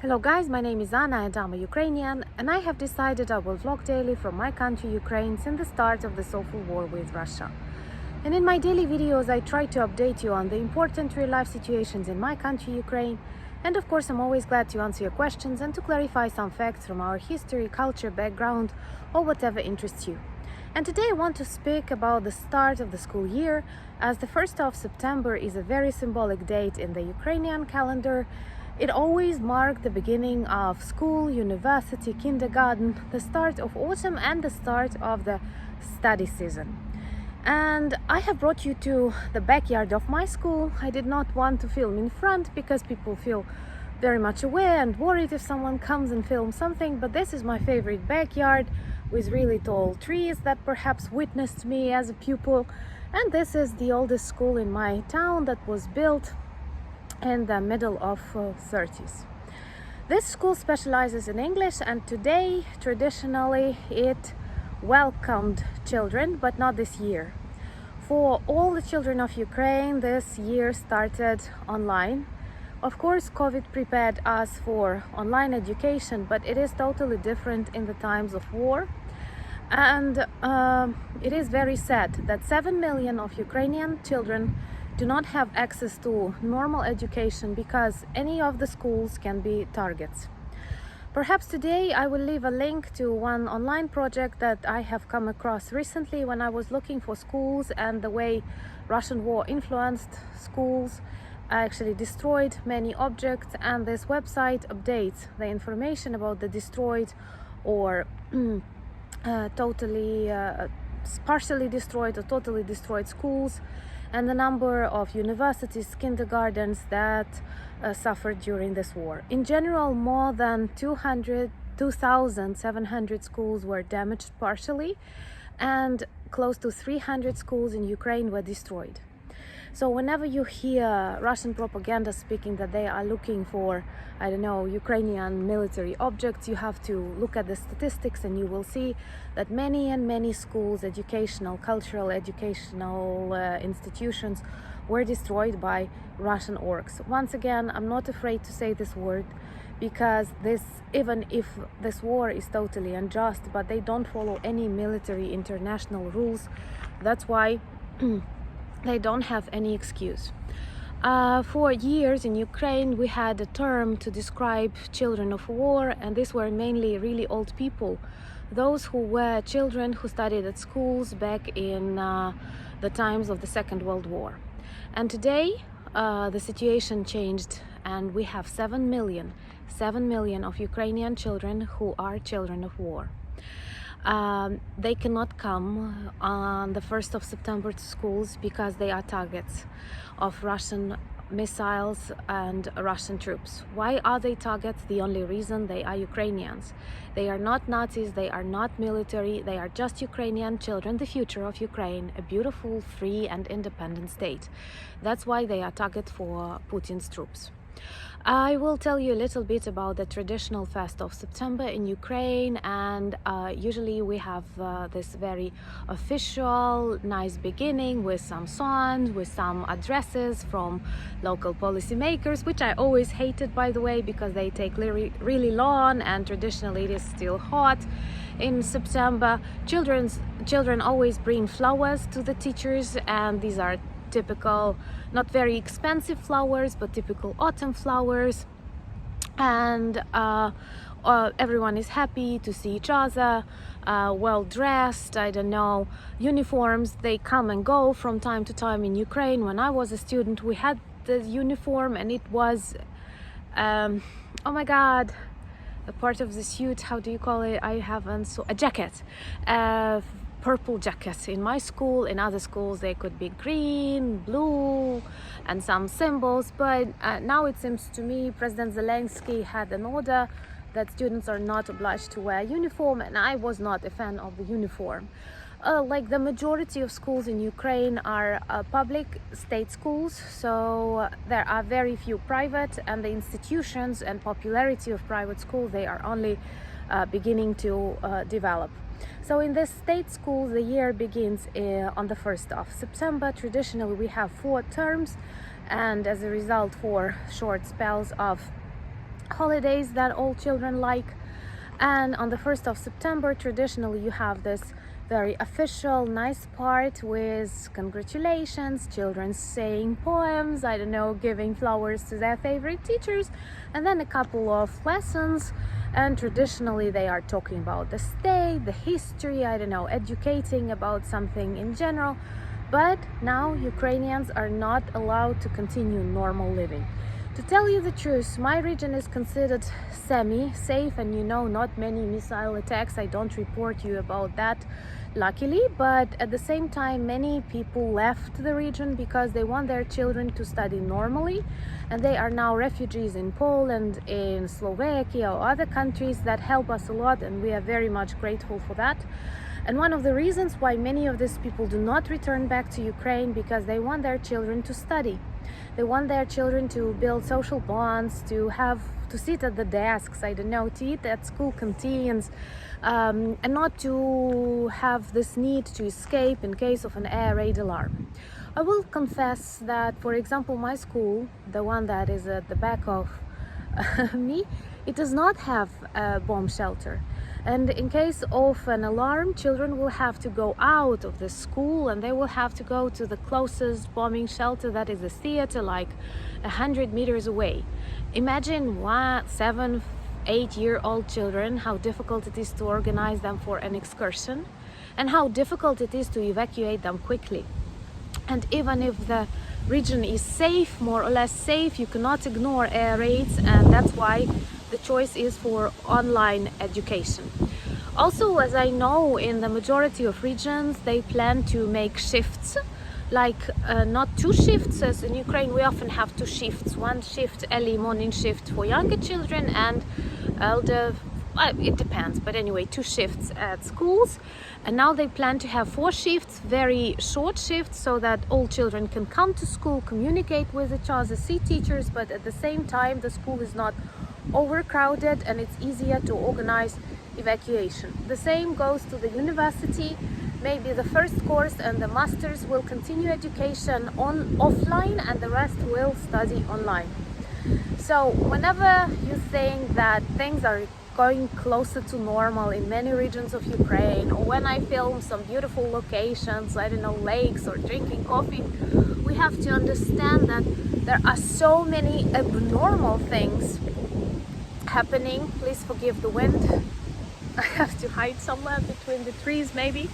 Hello guys, my name is Anna and I'm a Ukrainian, and I have decided I will vlog daily from my country Ukraine since the start of this awful war with Russia. And in my daily videos I try to update you on the important real-life situations in my country Ukraine, and of course I'm always glad to answer your questions and to clarify some facts from our history, culture, background, or whatever interests you. And today I want to speak about the start of the school year, as the 1st of September is a very symbolic date in the Ukrainian calendar. It always marked the beginning of school, university, kindergarten, the start of autumn and the start of the study season. And I have brought you to the backyard of my school. I did not want to film in front because people feel very much aware and worried if someone comes and films something, but this is my favorite backyard with really tall trees that perhaps witnessed me as a pupil. And this is the oldest school in my town that was built in the middle of 30s. This school specializes in English, and today traditionally it welcomed children, but not this year. For all the children of Ukraine, this year started online. Of course, COVID prepared us for online education, but it is totally different in the times of war. And it is very sad that 7 million of Ukrainian children do not have access to normal education because any of the schools can be targets. Perhaps today I will leave a link to one online project that I have come across recently when I was looking for schools and the way Russian war influenced schools. I actually destroyed many objects, and this website updates the information about the destroyed or partially destroyed or totally destroyed schools, and the number of universities, kindergartens that suffered during this war. In general, more than 2,700 schools were damaged partially, and close to 300 schools in Ukraine were destroyed. So whenever you hear Russian propaganda speaking that they are looking for, I don't know, Ukrainian military objects, you have to look at the statistics and you will see that many schools, educational, cultural, educational institutions were destroyed by Russian orcs. Once again, I'm not afraid to say this word because even if this war is totally unjust, but they don't follow any military international rules, that's why they don't have any excuse. For years in Ukraine we had a term to describe children of war, and these were mainly really old people, those who were children who studied at schools back in the times of the Second World War. And today the situation changed, and we have 7 million of Ukrainian children who are children of war. They cannot come on the 1st of September to schools because they are targets of Russian missiles and Russian troops. Why are they targets? The only reason: they are Ukrainians. They are not Nazis, they are not military, they are just Ukrainian children, the future of Ukraine, a beautiful, free and independent state. That's why they are target for Putin's troops. I will tell you a little bit about the traditional 1st of September in Ukraine, and usually we have this very official, nice beginning with some songs, with some addresses from local policymakers, which I always hated, by the way, because they take really long, and traditionally it is still hot in September. Children always bring flowers to the teachers, and these are typical, not very expensive flowers, but typical autumn flowers, and everyone is happy to see each other, well dressed, I don't know, uniforms, they come and go from time to time in Ukraine. When I was a student we had the uniform, and it was oh my god, a part of the suit, how do you call it? I haven't, so a jacket, purple jackets in my school. In other schools they could be green, blue and some symbols, but now it seems to me President Zelensky had an order that students are not obliged to wear uniform, and I was not a fan of the uniform. Like the majority of schools in Ukraine are public state schools, so there are very few private, and the institutions and popularity of private schools, they are only beginning to develop. So in this state school, the year begins on the 1st of September. Traditionally, we have 4 terms, and as a result, 4 short spells of holidays that all children like. And on the 1st of September, traditionally, you have this very official, nice part with congratulations, children saying poems, I don't know, giving flowers to their favorite teachers, and then a couple of lessons. And traditionally, they are talking about the state, the history, I don't know, educating about something in general. But now Ukrainians are not allowed to continue normal living. To tell you the truth, my region is considered semi-safe, and not many missile attacks. I don't report you about that, luckily, but at the same time, many people left the region because they want their children to study normally, and they are now refugees in Poland, in Slovakia, or other countries that help us a lot, and we are very much grateful for that. And one of the reasons why many of these people do not return back to Ukraine, because they want their children to study. They want their children to build social bonds, to sit at the desks, I don't know, to eat at school canteens, and not to have this need to escape in case of an air raid alarm. I will confess that, for example, my school, the one that is at the back of me, it does not have a bomb shelter. And in case of an alarm, children will have to go out of the school and they will have to go to the closest bombing shelter, that is a theater, like 100 meters away. Imagine 7, 8-year-old children, how difficult it is to organize them for an excursion and how difficult it is to evacuate them quickly. And even if the region is safe, more or less safe, you cannot ignore air raids, and that's why the choice is for online education. Also, as I know, in the majority of regions, they plan to make shifts, like not 2 shifts, as in Ukraine we often have 2 shifts. 1 shift, early morning shift for younger children, and elder, it depends, but anyway, 2 shifts at schools. And now they plan to have 4 shifts, very short shifts, so that all children can come to school, communicate with each other, see teachers, but at the same time the school is not overcrowded and it's easier to organize evacuation. The same goes to the university. Maybe the first course and the masters will continue education offline and the rest will study online. So whenever you think that things are going closer to normal in many regions of Ukraine, or when I film some beautiful locations, I don't know, lakes or drinking coffee, we have to understand that there are so many abnormal things happening. Please forgive the wind. I have to hide somewhere between the trees maybe.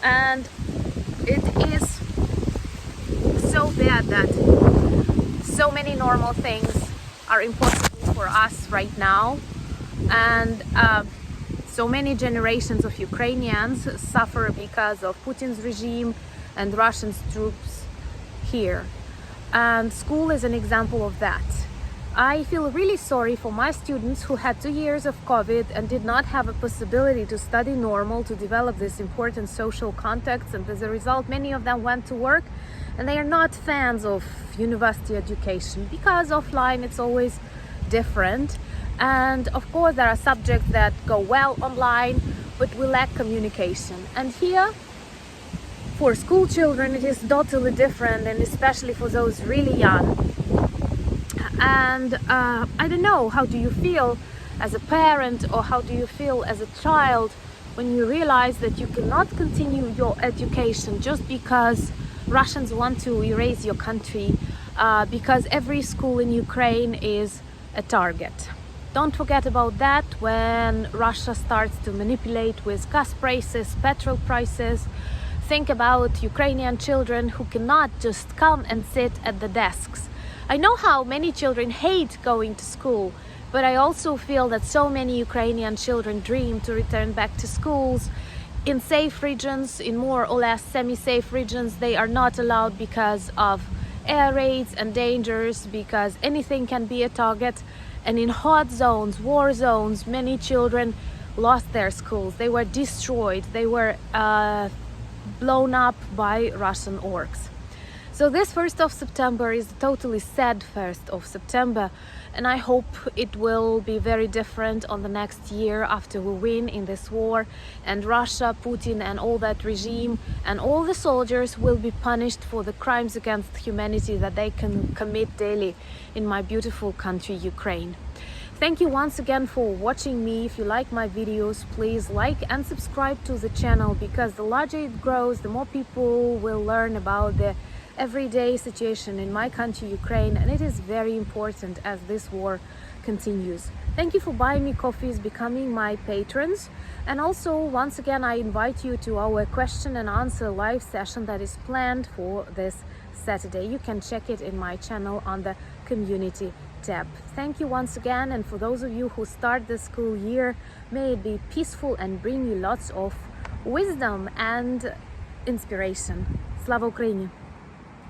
And it is so bad that so many normal things are impossible for us right now. And so many generations of Ukrainians suffer because of Putin's regime and Russian troops here. And school is an example of that. I feel really sorry for my students who had 2 years of COVID and did not have a possibility to study normal, to develop this important social contacts, and as a result many of them went to work, and they are not fans of university education because offline it's always different. And of course there are subjects that go well online, but we lack communication. And here for school children it is totally different, and especially for those really young. And I don't know, how do you feel as a parent, or how do you feel as a child when you realize that you cannot continue your education just because Russians want to erase your country, because every school in Ukraine is a target. Don't forget about that when Russia starts to manipulate with gas prices, petrol prices. Think about Ukrainian children who cannot just come and sit at the desks. I know how many children hate going to school, but I also feel that so many Ukrainian children dream to return back to schools. In safe regions, in more or less semi-safe regions, they are not allowed because of air raids and dangers, because anything can be a target. And in hot zones, war zones, many children lost their schools. They were destroyed. They were blown up by Russian orcs. So this 1st of September is a totally sad 1st of September, and I hope it will be very different on the next year after we win in this war, and Russia, Putin and all that regime and all the soldiers will be punished for the crimes against humanity that they can commit daily in my beautiful country Ukraine. Thank you once again for watching me. If you like my videos, please like and subscribe to the channel, because the larger it grows, the more people will learn about the everyday situation in my country, Ukraine, and it is very important as this war continues. Thank you for buying me coffees, becoming my patrons, and also once again I invite you to our question and answer live session that is planned for this Saturday. You can check it in my channel on the community tab. Thank you once again, and for those of you who start the school year, may it be peaceful and bring you lots of wisdom and inspiration. Slava Ukraini!